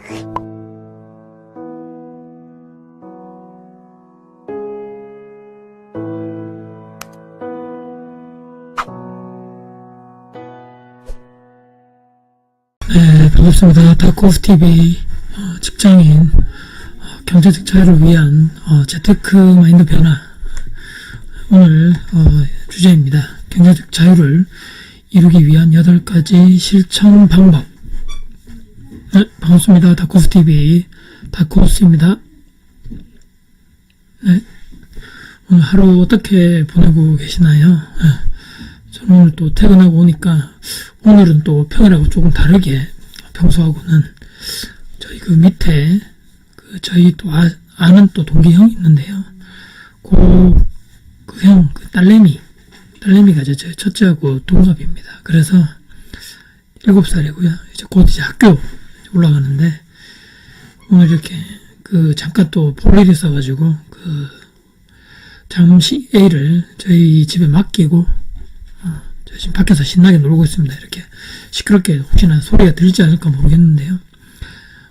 네, 반갑습니다. 다크호스TV 직장인 경제적 자유를 위한 재테크 마인드 변화, 오늘 주제입니다. 경제적 자유를 이루기 위한 8가지 실천 방법. 네, 반갑습니다. 다크호스TV 다크호스입니다. 네, 오늘 하루 어떻게 보내고 계시나요? 네, 저는 오늘 또 퇴근하고 오니까 오늘은 또 평일하고 조금 다르게, 평소하고는 저희 그 밑에 저희 또 아는 또 동기 형이 있는데요. 그 형, 딸내미가 이제 저희 첫째하고 동갑입니다. 그래서 7살이고요. 이제 곧 이제 학교 올라가는데, 오늘 이렇게 잠깐 또 볼 일이 있어가지고 잠시 A를 저희 집에 맡기고 저희 지금 밖에서 신나게 놀고 있습니다. 이렇게 시끄럽게 혹시나 소리가 들리지 않을까 모르겠는데요.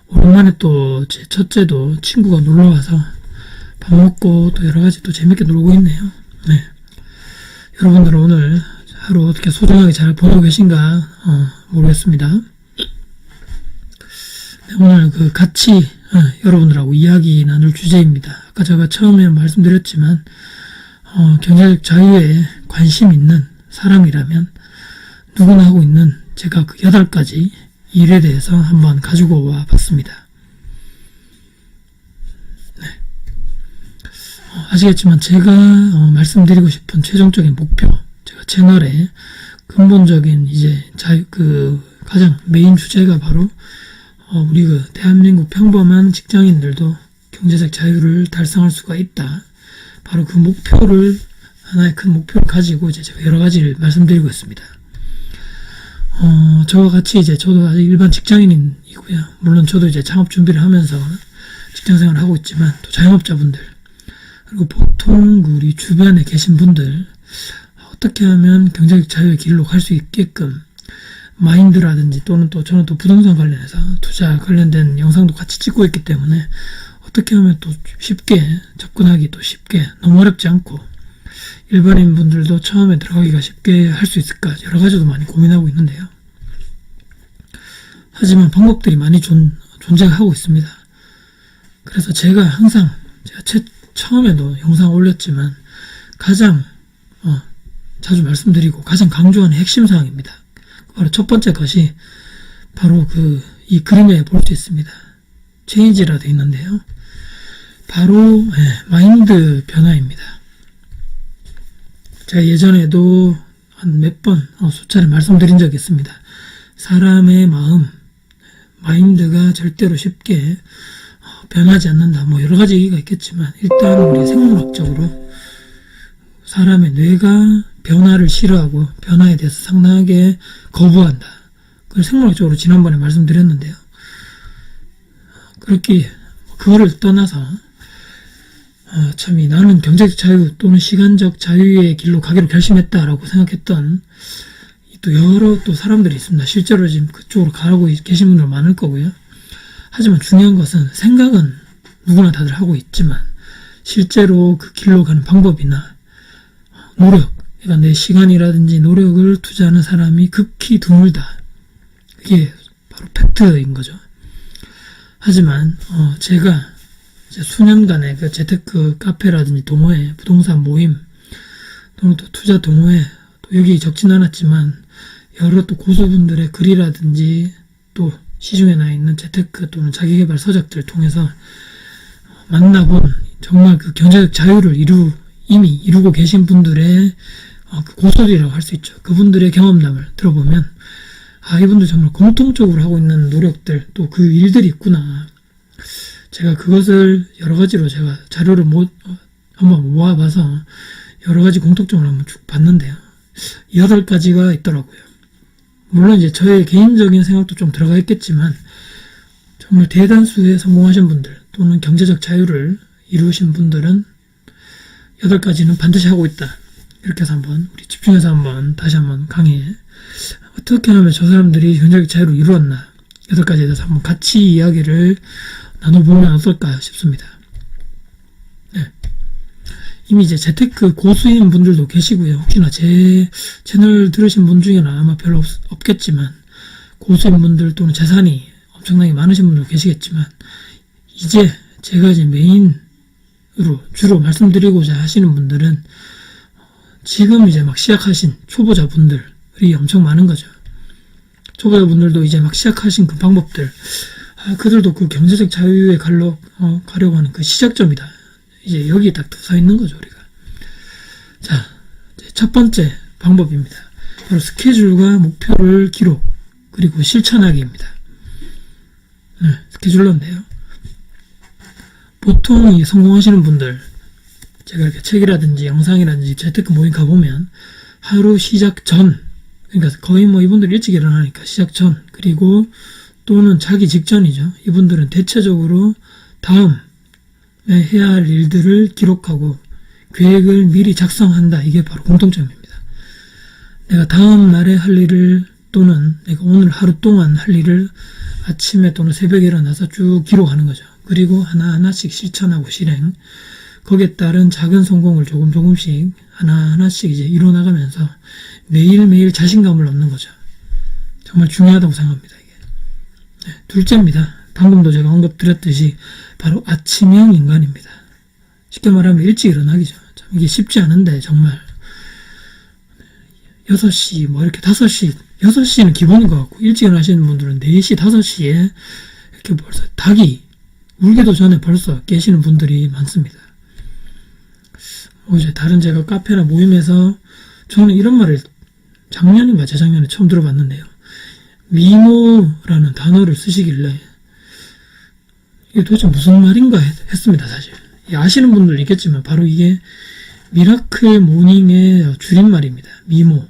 오랜만에 또 제 첫째도 친구가 놀러와서 밥 먹고 또 여러가지 또 재밌게 놀고 있네요. 네. 여러분들은 오늘 하루 어떻게 소중하게 잘 보내고 계신가 모르겠습니다. 네, 오늘 같이 여러분들하고 이야기 나눌 주제입니다. 아까 제가 처음에 말씀드렸지만 경제적 자유에 관심 있는 사람이라면 누구나 하고 있는 제가 8가지 일에 대해서 한번 가지고 와 봤습니다. 네. 아시겠지만 제가 말씀드리고 싶은 최종적인 목표, 제가 채널의 근본적인 이제 가장 메인 주제가 바로 우리 대한민국 평범한 직장인들도 경제적 자유를 달성할 수가 있다. 바로 그 목표를, 하나의 큰 목표를 가지고 이제 제가 여러 가지를 말씀드리고 있습니다. 저와 같이 이제 저도 아직 일반 직장인이고요. 물론 저도 이제 창업 준비를 하면서 직장 생활을 하고 있지만, 또 자영업자분들, 그리고 보통 우리 주변에 계신 분들, 어떻게 하면 경제적 자유의 길로 갈 수 있게끔 마인드라든지, 또는 또 저는 또 부동산 관련해서 투자 관련된 영상도 같이 찍고 있기 때문에 어떻게 하면 또 쉽게 접근하기, 또 쉽게, 너무 어렵지 않고 일반인 분들도 처음에 들어가기가 쉽게 할 수 있을까, 여러 가지도 많이 고민하고 있는데요. 하지만 방법들이 많이 존재하고 있습니다. 그래서 제가 항상, 처음에도 영상 올렸지만 가장 자주 말씀드리고 가장 강조하는 핵심 사항입니다. 바로 첫 번째 것이 바로 이 그림에 볼 수 있습니다. 체인지라 되어 있는데요. 바로 마인드 변화입니다. 제가 예전에도 한 몇 번 수차례 말씀드린 적이 있습니다. 사람의 마인드가 절대로 쉽게 변하지 않는다. 뭐 여러 가지 얘기가 있겠지만, 일단 우리 생물학적으로 사람의 뇌가 변화를 싫어하고 변화에 대해서 상당하게 거부한다. 그걸 생물학적으로 지난번에 말씀드렸는데요. 그거를 떠나서 나는 경제적 자유 또는 시간적 자유의 길로 가기로 결심했다라고 생각했던 또 여러 또 사람들이 있습니다. 실제로 지금 그쪽으로 가고 계신 분들 많을 거고요. 하지만 중요한 것은, 생각은 누구나 다들 하고 있지만 실제로 그 길로 가는 방법이나 노력, 그러니까 내 시간이라든지 노력을 투자하는 사람이 극히 드물다. 그게 바로 팩트인 거죠. 하지만 제가 이제 수년간의 재테크 카페라든지 동호회, 부동산 모임, 또는 또 투자 동호회, 또 여기 적진 않았지만 여러 또 고수분들의 글이라든지 또 시중에 나 있는 재테크 또는 자기개발 서적들을 통해서 만나본, 정말 경제적 자유를 이미 이루고 계신 분들의 고수들이라고 할 수 있죠. 그분들의 경험담을 들어보면, 이분들 정말 공통적으로 하고 있는 노력들, 또 그 일들이 있구나. 제가 그것을 여러 가지로 제가 자료를 한번 모아봐서 여러 가지 공통점을 한번 쭉 봤는데요. 8가지가 있더라고요. 물론 이제 저의 개인적인 생각도 좀 들어가 있겠지만, 정말 대다수의 성공하신 분들, 또는 경제적 자유를 이루신 분들은 8가지는 반드시 하고 있다. 이렇게 해서 한번 우리 집중해서 다시 한번 강의에 어떻게 하면 저 사람들이 경제적 자유를 이루었나, 8가지에 대해서 한번 같이 이야기를 나눠보면 어떨까 싶습니다. 네. 이미 이제 재테크 고수인 분들도 계시고요. 혹시나 제 채널 들으신 분 중에는 아마 별로 없겠지만, 고수인 분들 또는 재산이 엄청나게 많으신 분들 계시겠지만, 이제 제가 이제 메인으로 주로 말씀드리고자 하시는 분들은 지금 이제 막 시작하신 초보자분들이 엄청 많은 거죠. 초보자분들도 이제 막 시작하신 그 방법들, 그들도 그 경제적 자유에 가려고 하는 그 시작점이다. 이제 여기 딱 서 있는 거죠, 우리가. 자, 첫 번째 방법입니다. 바로 스케줄과 목표를 기록, 그리고 실천하기입니다. 네, 스케줄러인데요. 보통 이 성공하시는 분들, 제가 이렇게 책이라든지 영상이라든지 재테크 모임 가보면 하루 시작 전, 그러니까 거의 뭐 이분들 일찍 일어나니까 시작 전, 그리고 또는 자기 직전이죠. 이분들은 대체적으로 다음에 해야 할 일들을 기록하고 계획을 미리 작성한다. 이게 바로 공통점입니다. 내가 다음 날에 할 일을 또는 내가 오늘 하루 동안 할 일을 아침에 또는 새벽에 일어나서 쭉 기록하는 거죠. 그리고 하나하나씩 실천하고 실행, 거기에 따른 작은 성공을 조금씩 하나하나씩 이제 이뤄나가면서 매일매일 자신감을 얻는 거죠. 정말 중요하다고 생각합니다, 이게. 네, 둘째입니다. 방금도 제가 언급드렸듯이 바로 아침형 인간입니다. 쉽게 말하면 일찍 일어나기죠. 참 이게 쉽지 않은데 정말 6시 뭐 이렇게 5시 6시는 기본인 것 같고, 일찍 일어나시는 분들은 4시 5시에 이렇게 벌써 닭이 울기도 전에 벌써 깨시는 분들이 많습니다. 이제 다른 제가 카페나 모임에서 저는 이런 말을 작년인가 재작년에 처음 들어봤는데요. 미모라는 단어를 쓰시길래 이게 도대체 무슨 말인가 했습니다, 사실. 아시는 분들 있겠지만 바로 이게 미라클 모닝의 줄임말입니다. 미모.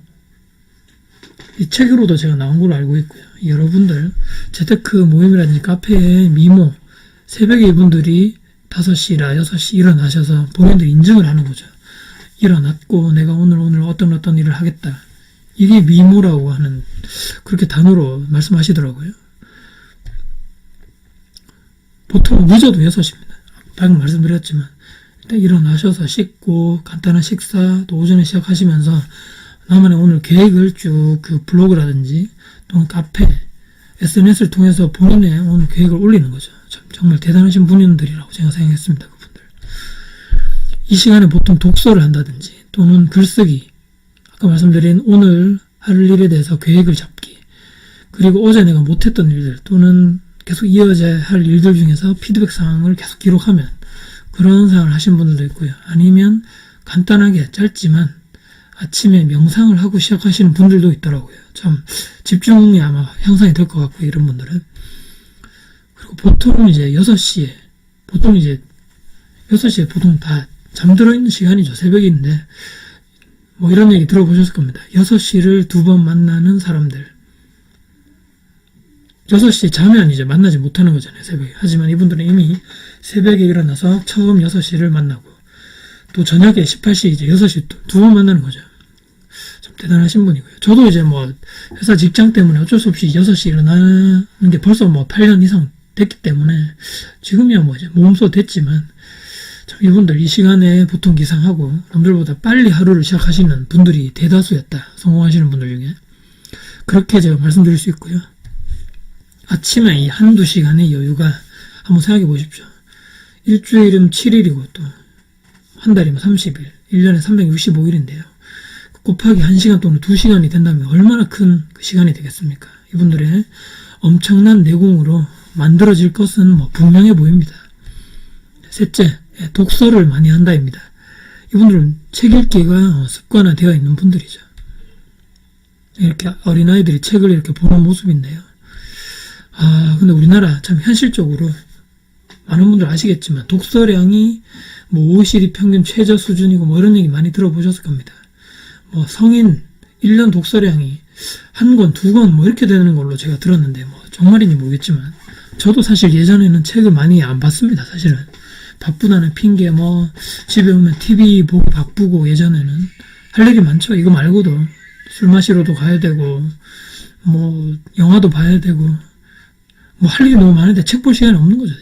이 책으로도 제가 나온 걸로 알고 있고요. 여러분들 재테크 모임이라든지 카페에 미모, 새벽에 이분들이 5시나 6시 일어나셔서 본인들 인증을 하는 거죠. 일어났고 내가 오늘 어떤 일을 하겠다. 이게 미모라고 하는, 그렇게 단어로 말씀하시더라고요. 보통 늦어도 6시입니다. 방금 말씀드렸지만 일단 일어나셔서 씻고 간단한 식사 또 오전에 시작하시면서 나만의 오늘 계획을 쭉 그 블로그라든지 또는 카페, SNS를 통해서 본인의 오늘 계획을 올리는 거죠. 정말 대단하신 분들이라고 제가 생각했습니다. 그분들. 이 시간에 보통 독서를 한다든지 또는 글쓰기, 아까 말씀드린 오늘 할 일에 대해서 계획을 잡기, 그리고 어제 내가 못했던 일들 또는 계속 이어져야 할 일들 중에서 피드백 사항을 계속 기록하면 그런 생각을 하신 분들도 있고요. 아니면 간단하게 짧지만 아침에 명상을 하고 시작하시는 분들도 있더라고요. 참 집중이 아마 향상이 될 것 같고, 이런 분들은. 그리고 보통 이제 6시에 보통 다 잠들어 있는 시간이죠. 새벽인데 뭐 이런 얘기 들어보셨을 겁니다. 6시를 2번 만나는 사람들. 6시에 자면 이제 만나지 못하는 거잖아요, 새벽에. 하지만 이분들은 이미 새벽에 일어나서 처음 6시를 만나고 또 저녁에 18시 이제 6시 또 2번 만나는 거죠. 참 대단하신 분이고요. 저도 이제 뭐 회사 직장 때문에 어쩔 수 없이 6시 일어나는 게 벌써 뭐 8년 이상 됐기 때문에 지금이야 뭐 이제 몸소 됐지만, 참 이분들 이 시간에 보통 기상하고 남들보다 빨리 하루를 시작하시는 분들이 대다수였다. 성공하시는 분들 중에. 그렇게 제가 말씀드릴 수 있고요. 아침에 이 한두 시간의 여유가 한번 생각해 보십시오. 일주일은 7일이고 또 한 달이면 30일, 1년에 365일인데요. 곱하기 1시간 또는 2시간이 된다면 얼마나 큰 그 시간이 되겠습니까? 이분들의 엄청난 내공으로 만들어질 것은 뭐 분명해 보입니다. 셋째, 독서를 많이 한다입니다. 이분들은 책 읽기가 습관화되어 있는 분들이죠. 이렇게 어린아이들이 책을 이렇게 보는 모습인데요. 근데 우리나라 참 현실적으로 많은 분들 아시겠지만 독서량이 뭐 OECD 평균 최저 수준이고 뭐 이런 얘기 많이 들어보셨을 겁니다. 뭐 성인 1년 독서량이 1권, 2권 뭐 이렇게 되는 걸로 제가 들었는데 뭐 정말인지 모르겠지만 저도 사실 예전에는 책을 많이 안 봤습니다. 사실은 바쁘다는 핑계, 뭐 집에 오면 TV 보고 바쁘고, 예전에는 할 일이 많죠. 이거 말고도 술 마시러도 가야 되고 뭐 영화도 봐야 되고 뭐 할 일이 너무 많은데 책 볼 시간이 없는 거죠.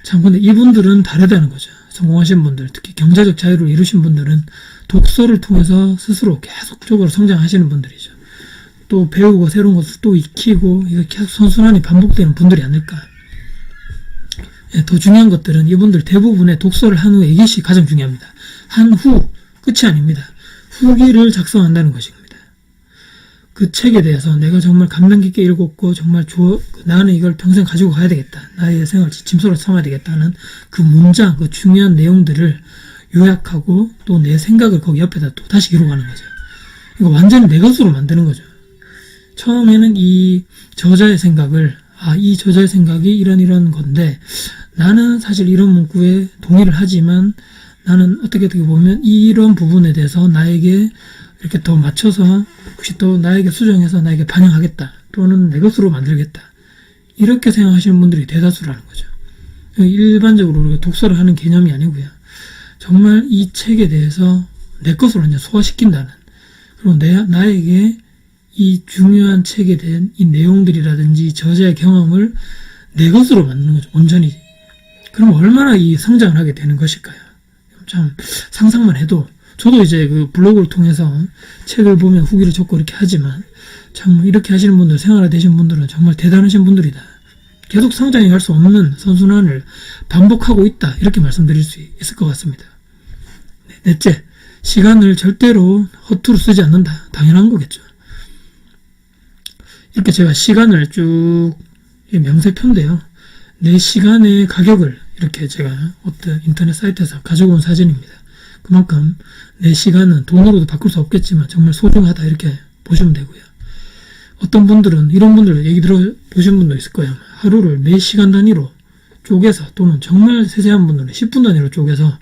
참, 근데 이분들은 다르다는 거죠. 성공하신 분들, 특히 경제적 자유를 이루신 분들은 독서를 통해서 스스로 계속적으로 성장하시는 분들이죠. 또 배우고 새로운 것을 또 익히고 이거 계속 선순환이 반복되는 분들이 아닐까. 예, 더 중요한 것들은 이분들 대부분의 독서를 한 후에 이것이 가장 중요합니다. 한 후, 끝이 아닙니다. 후기를 작성한다는 것입니다. 그 책에 대해서 내가 정말 감명 깊게 읽었고 정말 나는 이걸 평생 가지고 가야 되겠다. 나의 생활 짐소로 삼아야 되겠다는 그 문장, 그 중요한 내용들을 요약하고 또 내 생각을 거기 옆에다 또 다시 기록하는 거죠. 이거 완전히 내 것으로 만드는 거죠. 처음에는 이 저자의 생각을 이 저자의 생각이 이런 건데 나는 사실 이런 문구에 동의를 하지만 나는 어떻게 보면 이런 부분에 대해서 나에게 이렇게 더 맞춰서 혹시 또 나에게 수정해서 나에게 반영하겠다 또는 내 것으로 만들겠다 이렇게 생각하시는 분들이 대다수라는 거죠. 일반적으로 우리가 독서를 하는 개념이 아니고요. 정말 이 책에 대해서 내 것으로 이제 소화시킨다는 그리고 나에게 이 중요한 책에 대한 이 내용들이라든지 저자의 경험을 내 것으로 만드는 거죠. 온전히. 그럼 얼마나 이 성장을 하게 되는 것일까요? 참 상상만 해도 저도 이제 그 블로그를 통해서 책을 보면 후기를 적고 이렇게 하지만 참 이렇게 하시는 분들, 생활화되신 분들은 정말 대단하신 분들이다. 계속 성장해 갈 수 없는 선순환을 반복하고 있다. 이렇게 말씀드릴 수 있을 것 같습니다. 넷째, 시간을 절대로 허투루 쓰지 않는다. 당연한 거겠죠. 이렇게 제가 시간을 쭉 명세표인데요. 내 시간의 가격을 이렇게 제가 어떤 인터넷 사이트에서 가지고 온 사진입니다. 그만큼 내 시간은 돈으로도 바꿀 수 없겠지만 정말 소중하다 이렇게 보시면 되고요. 어떤 분들은 이런 분들 얘기 들어보신 분도 있을 거예요. 하루를 몇 시간 단위로 쪼개서 또는 정말 세세한 분들은 10분 단위로 쪼개서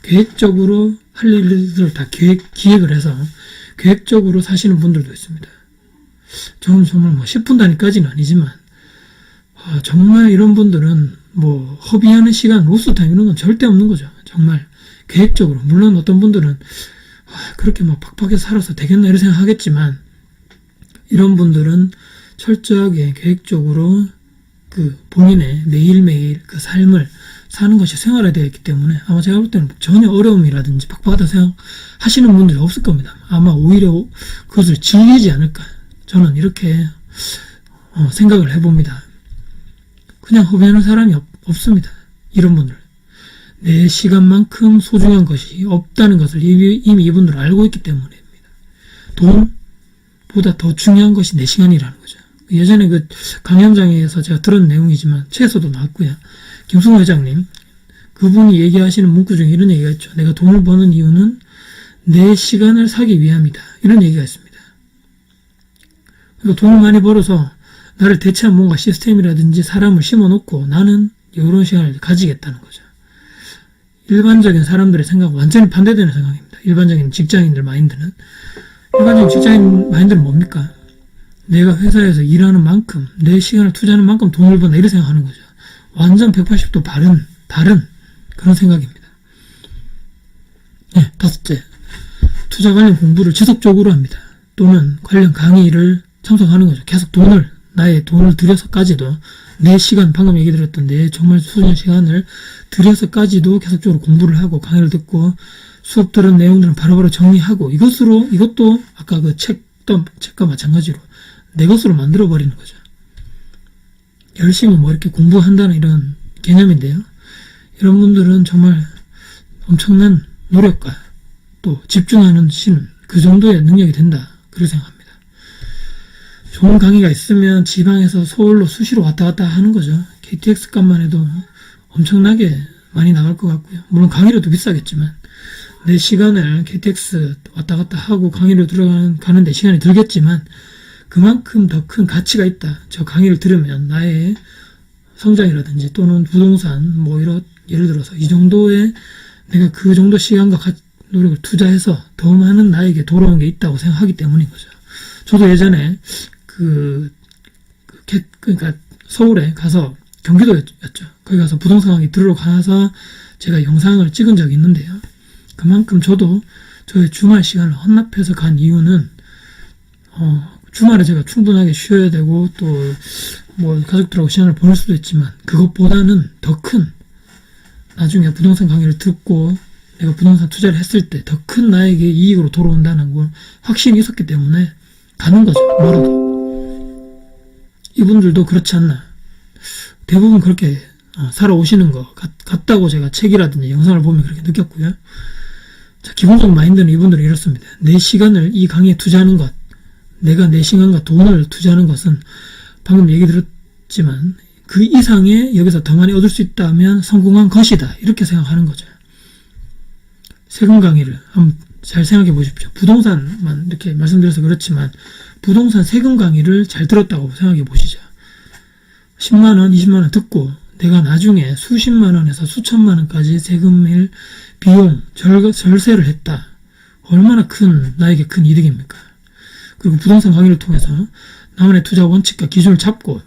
계획적으로 할 일들을 다 기획을 해서 계획적으로 사시는 분들도 있습니다. 저는 정말 10분 단위까지는 아니지만 정말 이런 분들은 허비하는 시간, 로스타임 이런 건 절대 없는 거죠. 정말 계획적으로. 물론 어떤 분들은 그렇게 팍팍하게 살아서 되겠나 이런 생각하겠지만 이런 분들은 철저하게 계획적으로 그 본인의 매일매일 그 삶을 사는 것이 생활화되어 있기 때문에 아마 제가 볼 때는 전혀 어려움이라든지 팍팍하다 생각하시는 분들이 없을 겁니다. 아마 오히려 그것을 즐기지 않을까. 저는 이렇게 생각을 해봅니다. 그냥 허비하는 사람이 없습니다. 이런 분들. 내 시간만큼 소중한 것이 없다는 것을 이미 이분들은 알고 있기 때문입니다. 돈보다 더 중요한 것이 내 시간이라는 거죠. 예전에 그 강연장에서 제가 들은 내용이지만 책에서도 나왔고요. 김승호 회장님, 그분이 얘기하시는 문구 중에 이런 얘기가 있죠. 내가 돈을 버는 이유는 내 시간을 사기 위함이다. 이런 얘기가 있습니다. 그러니까 돈을 많이 벌어서 나를 대체한 뭔가 시스템이라든지 사람을 심어놓고 나는 이런 시간을 가지겠다는 거죠. 일반적인 사람들의 생각은 완전히 반대되는 생각입니다. 일반적인 직장인들 마인드는. 일반적인 직장인 마인드는 뭡니까? 내가 회사에서 일하는 만큼, 내 시간을 투자하는 만큼 돈을 번다. 이렇게 생각하는 거죠. 완전 180도 다른 그런 생각입니다. 네, 다섯째. 투자 관련 공부를 지속적으로 합니다. 또는 관련 강의를 참석하는 거죠. 계속 나의 돈을 들여서까지도 내 시간, 방금 얘기 드렸던 내 정말 소중한 시간을 들여서까지도 계속적으로 공부를 하고 강의를 듣고 수업 들은 내용들은 바로바로 정리하고 이것도 아까 그 책과 마찬가지로 내 것으로 만들어버리는 거죠. 열심히 이렇게 공부한다는 이런 개념인데요. 이런 분들은 정말 엄청난 노력과 또 집중하는 그 정도의 능력이 된다. 그렇게 생각합니다. 좋은 강의가 있으면 지방에서 서울로 수시로 왔다 갔다 하는 거죠. KTX 값만 해도 엄청나게 많이 나갈 것 같고요. 물론 강의료도 비싸겠지만 내 시간을 KTX 왔다 갔다 하고 강의로 들어가는데 시간이 들겠지만 그만큼 더 큰 가치가 있다. 저 강의를 들으면 나의 성장이라든지 또는 부동산 예를 들어서 이 정도의 내가 그 정도 시간과 노력을 투자해서 더 많은 나에게 돌아온 게 있다고 생각하기 때문인 거죠. 저도 예전에 그러니까 서울에 가서 경기도였죠. 거기 가서 부동산 강의 들으러 가서 제가 영상을 찍은 적이 있는데요. 그만큼 저도 저의 주말 시간을 헌납해서 간 이유는 주말에 제가 충분하게 쉬어야 되고 또 뭐 가족들하고 시간을 보낼 수도 있지만 그것보다는 더 큰 나중에 부동산 강의를 듣고 내가 부동산 투자를 했을 때 더 큰 나에게 이익으로 돌아온다는 걸 확신이 있었기 때문에 가는 거죠. 뭐라도. 이분들도 그렇지 않나. 대부분 그렇게 살아오시는 것 같다고 제가 책이라든지 영상을 보면 그렇게 느꼈고요. 자, 기본적 마인드는 이분들은 이렇습니다. 내 시간을 이 강의에 투자하는 것, 내가 내 시간과 돈을 투자하는 것은 방금 얘기 들었지만 그 이상의 여기서 더 많이 얻을 수 있다면 성공한 것이다. 이렇게 생각하는 거죠. 세금 강의를 한번 잘 생각해 보십시오. 부동산만 이렇게 말씀드려서 그렇지만 부동산 세금 강의를 잘 들었다고 생각해 보시죠. 10만원, 20만원 듣고 내가 나중에 수십만원에서 수천만원까지 세금일 비용 절세를 했다. 얼마나 나에게 큰 이득입니까? 그리고 부동산 강의를 통해서 나만의 투자 원칙과 기준을 잡고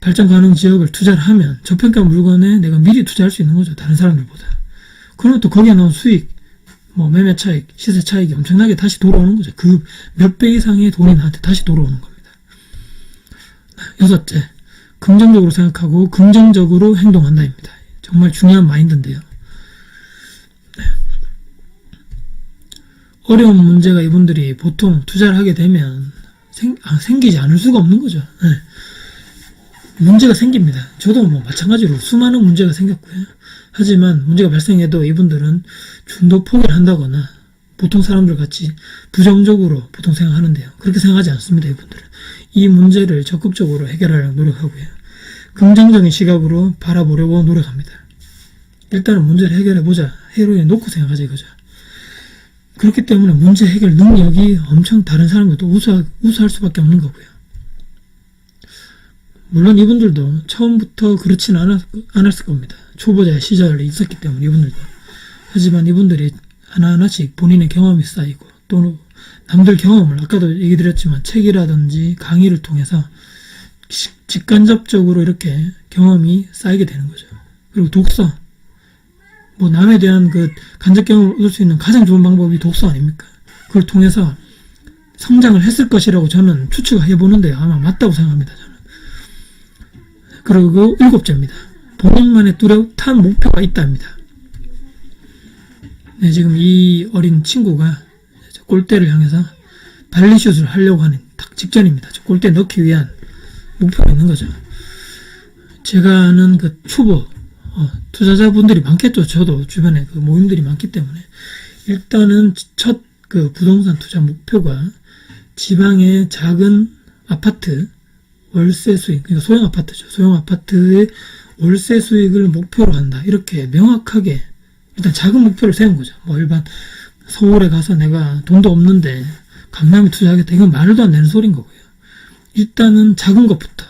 발전 가능 지역을 투자를 하면 저평가 물건에 내가 미리 투자할 수 있는 거죠. 다른 사람들보다. 그러면 또 거기에 나온 수익, 뭐 매매 차익, 시세 차익이 엄청나게 다시 돌아오는 거죠. 그 몇 배 이상의 돈이 나한테 다시 돌아오는 겁니다. 여섯째, 긍정적으로 생각하고 긍정적으로 행동한다입니다. 정말 중요한 마인드인데요. 네. 어려운 문제가 이분들이 보통 투자를 하게 되면 생기지 않을 수가 없는 거죠. 네. 문제가 생깁니다. 저도 뭐 마찬가지로 수많은 문제가 생겼고요. 하지만 문제가 발생해도 이분들은 중도 포기를 한다거나 보통 사람들 같이 부정적으로 보통 생각하는데요. 그렇게 생각하지 않습니다. 이분들은 이 문제를 적극적으로 해결하려고 노력하고요. 긍정적인 시각으로 바라보려고 노력합니다. 일단은 문제를 해결해보자. 해로에 놓고 생각하자 이거죠. 그렇기 때문에 문제 해결 능력이 엄청 다른 사람들도 우수할 수밖에 없는 거고요. 물론 이분들도 처음부터 그렇지는 않았을 겁니다. 초보자의 시절이 있었기 때문에 이분들도. 하지만 이분들이 하나하나씩 본인의 경험이 쌓이고 또 남들 경험을 아까도 얘기 드렸지만 책이라든지 강의를 통해서 직간접적으로 이렇게 경험이 쌓이게 되는 거죠. 그리고 독서. 뭐 남에 대한 그 간접 경험을 얻을 수 있는 가장 좋은 방법이 독서 아닙니까? 그걸 통해서 성장을 했을 것이라고 저는 추측해 보는데요. 아마 맞다고 생각합니다. 저는. 그리고 일곱째입니다. 본인만의 뚜렷한 목표가 있답니다. 네, 지금 이 어린 친구가 골대를 향해서 발리슛을 하려고 하는 딱 직전입니다. 골대 넣기 위한 목표가 있는 거죠. 제가 아는 그 초보 투자자분들이 많겠죠. 저도 주변에 그 모임들이 많기 때문에 일단은 첫 그 부동산 투자 목표가 지방의 작은 아파트 월세 수익, 그러니까 소형 아파트죠. 소형 아파트의 월세 수익을 목표로 한다. 이렇게 명확하게 일단 작은 목표를 세운 거죠. 뭐 일반 서울에 가서 내가 돈도 없는데 강남에 투자하겠다. 이건 말도 안 되는 소린 거고요. 일단은 작은 것부터.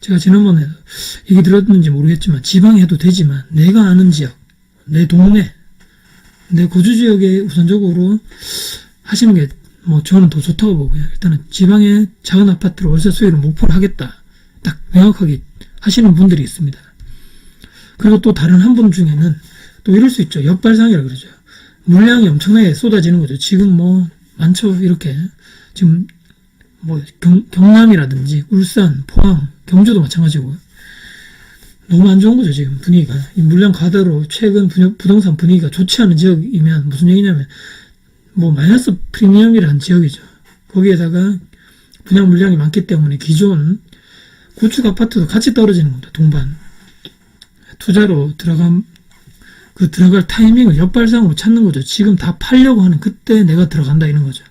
제가 지난번에 얘기 들었는지 모르겠지만 지방에 해도 되지만 내가 아는 지역, 내 동네, 내 거주 지역에 우선적으로 하시는 게 뭐 저는 더 좋다고 보고요. 일단은 지방의 작은 아파트로 월세 수익을 목표로 하겠다. 딱 명확하게 하시는 분들이 있습니다. 그리고 또 다른 한 분 중에는 또 이럴 수 있죠. 역발상이라 그러죠. 물량이 엄청나게 쏟아지는 거죠. 지금 뭐 많죠. 이렇게 지금 뭐 경남이라든지 울산, 포항, 경주도 마찬가지고 너무 안 좋은 거죠. 지금 분위기가. 이 물량 과다로 최근 부동산 분위기가 좋지 않은 지역이면 무슨 얘기냐면 뭐 마이너스 프리미엄이라는 지역이죠. 거기에다가 분양 물량이 많기 때문에 기존 구축 아파트도 같이 떨어지는 겁니다. 동반. 투자로 들어갈 타이밍을 역발상으로 찾는 거죠. 지금 다 팔려고 하는 그때 내가 들어간다 이런 거죠.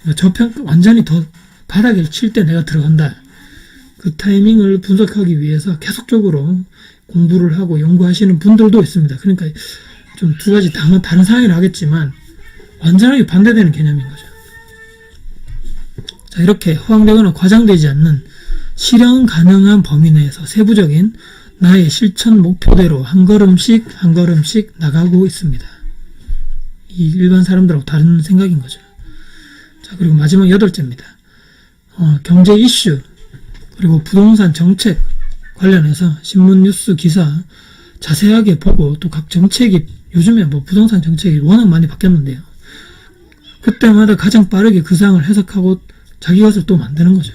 그러니까 완전히 더 바닥을 칠 때 내가 들어간다. 그 타이밍을 분석하기 위해서 계속적으로 공부를 하고 연구하시는 분들도 있습니다. 그러니까 좀 두 가지 다른 상황을 하겠지만 완전하게 반대되는 개념인 거죠. 자, 이렇게 허황되거나 과장되지 않는 실현 가능한 범위 내에서 세부적인 나의 실천 목표대로 한 걸음씩 한 걸음씩 나가고 있습니다. 이 일반 사람들하고 다른 생각인 거죠. 자, 그리고 마지막 여덟째입니다. 경제 이슈 그리고 부동산 정책 관련해서 신문 뉴스 기사 자세하게 보고 또 각 정책이 요즘에 뭐 부동산 정책이 워낙 많이 바뀌었는데요. 그때마다 가장 빠르게 그 사항을 해석하고 자기 것을 또 만드는 거죠.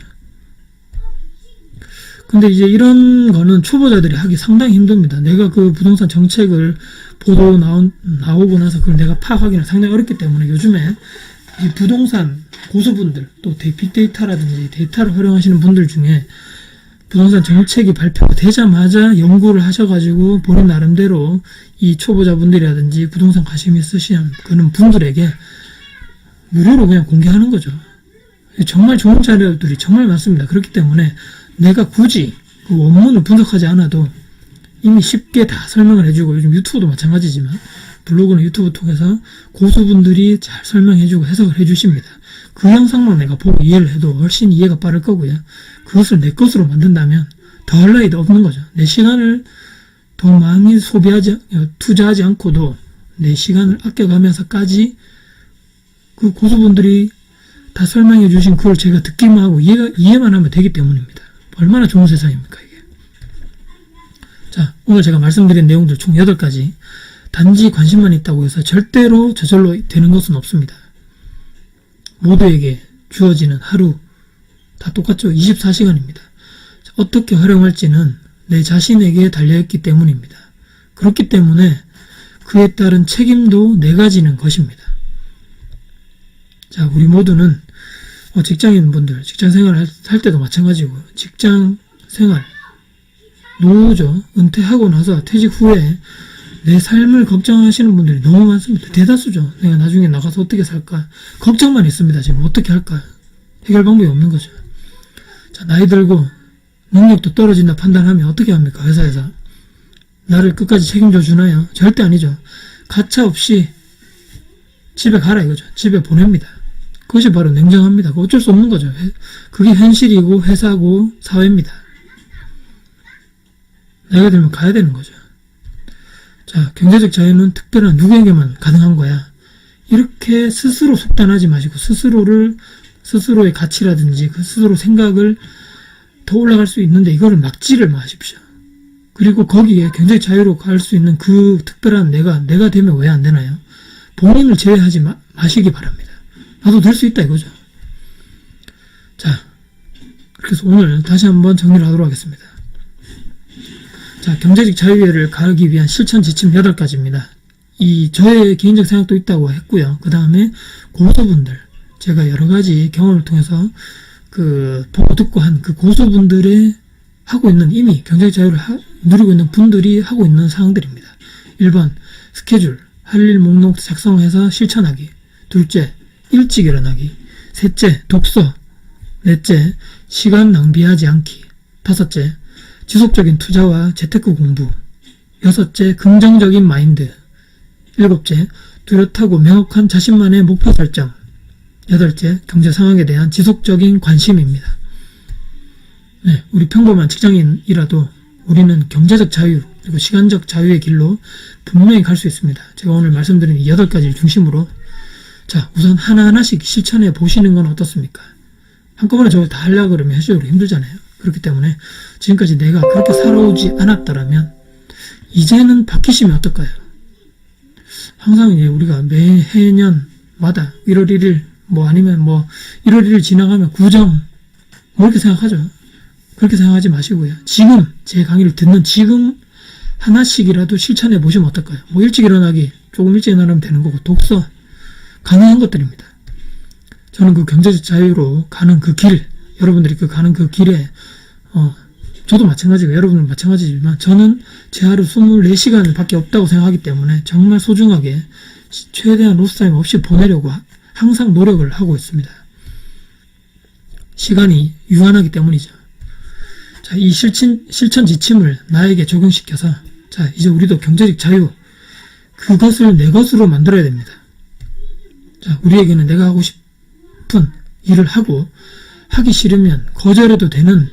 근데 이제 이런 거는 초보자들이 하기 상당히 힘듭니다. 내가 그 부동산 정책을 보도 나오고 나서 그걸 내가 파악하기는 상당히 어렵기 때문에 요즘에 이 부동산 고수분들 또 빅데이터라든지 데이터를 활용하시는 분들 중에 부동산 정책이 발표되자마자 연구를 하셔가지고 본인 나름대로 이 초보자분들이라든지 부동산 관심 있으신 그런 분들에게 무료로 그냥 공개하는 거죠. 정말 좋은 자료들이 정말 많습니다. 그렇기 때문에 내가 굳이 그 원문을 분석하지 않아도 이미 쉽게 다 설명을 해주고, 요즘 유튜브도 마찬가지지만 블로그는 유튜브 통해서 고수분들이 잘 설명해주고 해석을 해주십니다. 그 영상만 내가 보고 이해를 해도 훨씬 이해가 빠를 거고요. 그것을 내 것으로 만든다면 더할 나위도 없는 거죠. 내 시간을 더 많이 투자하지 않고도 내 시간을 아껴가면서까지 그 고수분들이 다 설명해 주신 그걸 제가 듣기만 하고 이해만 하면 되기 때문입니다. 얼마나 좋은 세상입니까, 이게. 자, 오늘 제가 말씀드린 내용들 총 8가지. 단지 관심만 있다고 해서 절대로 저절로 되는 것은 없습니다. 모두에게 주어지는 하루 다 똑같죠. 24시간입니다. 어떻게 활용할지는 내 자신에게 달려있기 때문입니다. 그렇기 때문에 그에 따른 책임도 내가 지는 것입니다. 자, 우리 모두는 직장인분들, 직장생활 할 때도 마찬가지고, 직장생활, 노후죠. 은퇴하고 나서 퇴직 후에 내 삶을 걱정하시는 분들이 너무 많습니다. 대다수죠. 내가 나중에 나가서 어떻게 살까? 걱정만 있습니다. 지금 어떻게 할까? 해결 방법이 없는 거죠. 자, 나이 들고 능력도 떨어진다 판단하면 어떻게 합니까? 회사에서. 나를 끝까지 책임져 주나요? 절대 아니죠. 가차없이 집에 가라 이거죠. 집에 보냅니다. 그것이 바로 냉정합니다. 어쩔 수 없는 거죠. 그게 현실이고 회사고 사회입니다. 나이가 들면 가야 되는 거죠. 자, 경제적 자유는 특별한 누구에게만 가능한 거야. 이렇게 스스로 속단하지 마시고 스스로의 가치라든지 그 스스로 생각을 더 올라갈 수 있는데 이거를 막지를 마십시오. 그리고 거기에 경제적 자유로 갈 수 있는 그 특별한 내가 되면 왜 안 되나요? 본인을 제외하지 마시기 바랍니다. 나도 될 수 있다 이거죠. 자, 그래서 오늘 다시 한번 정리를 하도록 하겠습니다. 자, 경제적 자유를 가르기 위한 실천 지침 8가지입니다. 저의 개인적 생각도 있다고 했고요. 그 다음에 고수분들, 제가 여러가지 경험을 통해서 보고 듣고 한 그 고수분들의 하고 있는 이미 경제적 자유를 누리고 있는 분들이 하고 있는 사항들입니다. 1번, 스케줄, 할 일 목록 작성해서 실천하기. 둘째, 일찍 일어나기. 셋째, 독서. 넷째, 시간 낭비하지 않기. 다섯째, 지속적인 투자와 재테크 공부. 여섯째, 긍정적인 마인드. 일곱째, 뚜렷하고 명확한 자신만의 목표 설정. 여덟째, 경제 상황에 대한 지속적인 관심입니다. 네, 우리 평범한 직장인이라도 우리는 경제적 자유 그리고 시간적 자유의 길로 분명히 갈 수 있습니다. 제가 오늘 말씀드린 이 8가지를 중심으로 자, 우선 하나하나씩 실천해 보시는 건 어떻습니까? 한꺼번에 저걸 다 하려고 그러면 현실적으로 힘들잖아요. 그렇기 때문에 지금까지 내가 그렇게 살아오지 않았더라면 이제는 바뀌시면 어떨까요? 항상 이제 우리가 매해년마다 1월 1일 아니면 1월 1일 지나가면 구정 이렇게 생각하죠. 그렇게 생각하지 마시고요. 지금 제 강의를 듣는 지금 하나씩이라도 실천해 보시면 어떨까요? 일찍 일어나기, 조금 일찍 일어나면 되는 거고, 독서, 가능한 것들입니다. 저는 그 경제적 자유로 가는 그 길, 여러분들이 가는 그 길에, 저도 마찬가지고, 여러분은 마찬가지지만, 저는 제 하루 24시간을 밖에 없다고 생각하기 때문에, 정말 소중하게, 최대한 로스타임 없이 보내려고 항상 노력을 하고 있습니다. 시간이 유한하기 때문이죠. 자, 이 실천 지침을 나에게 적용시켜서, 자, 이제 우리도 경제적 자유, 그것을 내 것으로 만들어야 됩니다. 자, 우리에게는 내가 하고 싶은 일을 하고, 하기 싫으면 거절해도 되는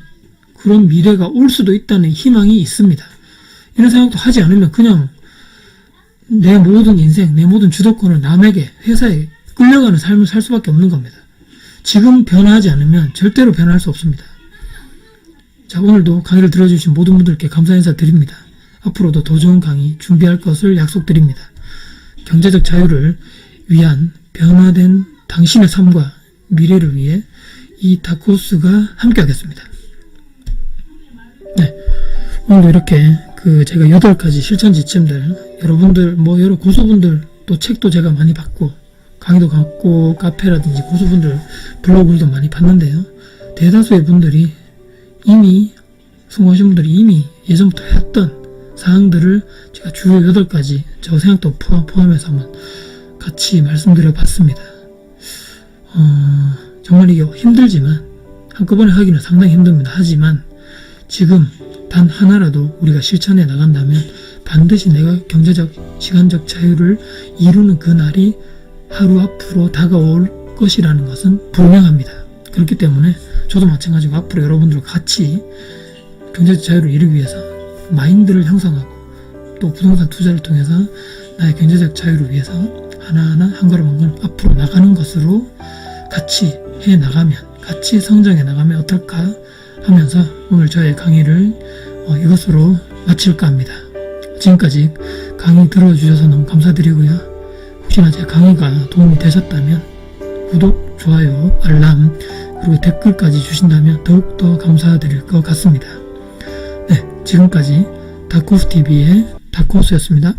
그런 미래가 올 수도 있다는 희망이 있습니다. 이런 생각도 하지 않으면 그냥 내 모든 인생, 내 모든 주도권을 남에게, 회사에 끌려가는 삶을 살 수밖에 없는 겁니다. 지금 변화하지 않으면 절대로 변화할 수 없습니다. 자, 오늘도 강의를 들어주신 모든 분들께 감사 인사 드립니다. 앞으로도 더 좋은 강의 준비할 것을 약속드립니다. 경제적 자유를 위한 변화된 당신의 삶과 미래를 위해 이 다크호스가 함께 하겠습니다. 네, 오늘도 이렇게 제가 8가지 실천 지침들, 여러분들 여러 고수분들 또 책도 제가 많이 봤고 강의도 갖고 카페라든지 고수분들 블로그들도 많이 봤는데요. 대다수의 분들이 이미 성공하신 분들이 이미 예전부터 했던 사항들을 제가 주요 8가지 저 생각도 포함해서 한번 같이 말씀드려 봤습니다. 정말 이게 힘들지만 한꺼번에 하기는 상당히 힘듭니다. 하지만 지금 단 하나라도 우리가 실천해 나간다면 반드시 내가 경제적, 시간적 자유를 이루는 그날이 하루 앞으로 다가올 것이라는 것은 분명합니다. 그렇기 때문에 저도 마찬가지고 앞으로 여러분들과 같이 경제적 자유를 이루기 위해서 마인드를 형성하고 또 부동산 투자를 통해서 나의 경제적 자유를 위해서 하나하나 한 걸음 한 걸음 앞으로 나가는 것으로 같이 해 나가면, 같이 성장해 나가면 어떨까 하면서 오늘 저의 강의를 이것으로 마칠까 합니다. 지금까지 강의 들어주셔서 너무 감사드리고요. 혹시나 제 강의가 도움이 되셨다면 구독, 좋아요, 알람 그리고 댓글까지 주신다면 더욱더 감사드릴 것 같습니다. 네, 지금까지 다크호스TV의 다크호스였습니다.